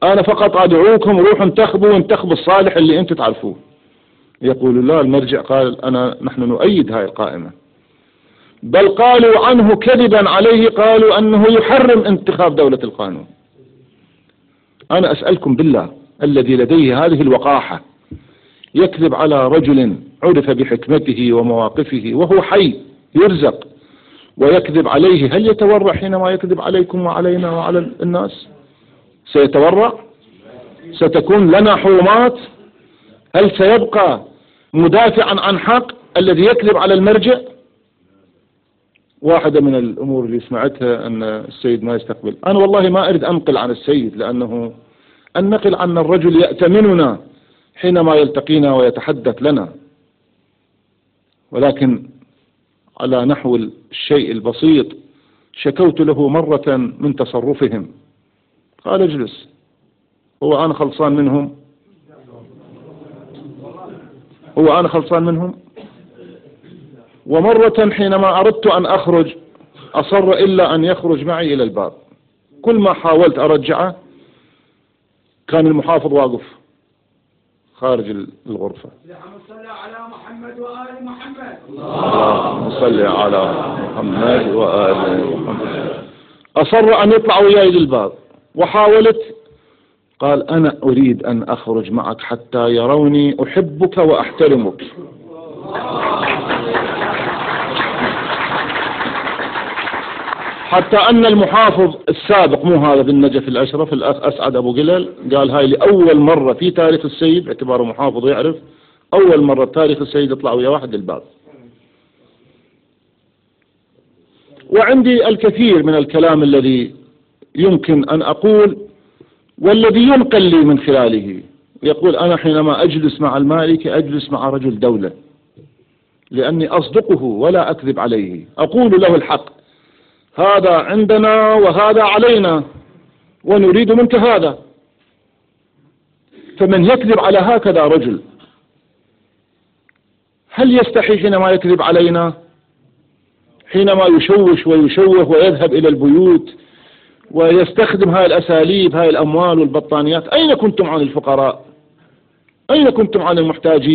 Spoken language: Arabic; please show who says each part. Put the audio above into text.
Speaker 1: أنا فقط أدعوكم روحوا انتخبوا الصالح اللي أنتم تعرفوه. يقول لا، المرجع قال نحن نؤيد هاي القائمة، بل قالوا عنه كذبا عليه، قالوا أنه يحرم انتخاب دولة القانون. أنا أسألكم بالله الذي لديه هذه الوقاحة يكذب على رجل عرف بحكمته ومواقفه وهو حي يرزق، ويكذب عليه، هل يتورع حينما يكذب عليكم وعلينا وعلى الناس؟ سيتورع؟ ستكون لنا حرمات؟ هل سيبقى مدافعا عن حق الذي يكذب على المرجع؟ واحدة من الأمور اللي سمعتها أن السيد ما يستقبل. أنا والله ما أريد أنقل عن السيد، لأنه النقل عن الرجل يأتمننا حينما يلتقينا ويتحدث لنا، ولكن على نحو الشيء البسيط شكوت له مرة من تصرفهم، قال اجلس، هو أنا خلصان منهم؟ هو أنا خلصان منهم؟ ومرة حينما أردت أن أخرج أصر إلا أن يخرج معي إلى الباب، كل ما حاولت أرجعه كان المحافظ واقف خارج الغرفة.
Speaker 2: اللهم صل على محمد وآل محمد.
Speaker 1: اللهم صل على محمد وآل محمد. أصر أن يطلع وياي للباب، وحاولت، قال أنا أريد أن أخرج معك حتى يروني أحبك وأحترمك. حتى أن المحافظ السابق، مو هذا بالنجف الأشرف، الأخ أسعد أبو قلل، قال هاي لأول مرة في تاريخ السيد، باعتباره محافظ يعرف، أول مرة تاريخ السيد يطلع ويا واحد للباب. وعندي الكثير من الكلام الذي يمكن أن أقول والذي ينقل لي من خلاله. يقول أنا حينما أجلس مع المالكي أجلس مع رجل دولة، لأني أصدقه ولا أكذب عليه، أقول له الحق، هذا عندنا وهذا علينا ونريد منك هذا. فمن يكذب على هكذا رجل هل يستحي حينما يكذب علينا، حينما يشوش ويشوه ويذهب إلى البيوت ويستخدم هاي الأساليب، هاي الأموال والبطانيات؟ أين كنتم عن الفقراء؟ أين كنتم عن المحتاجين؟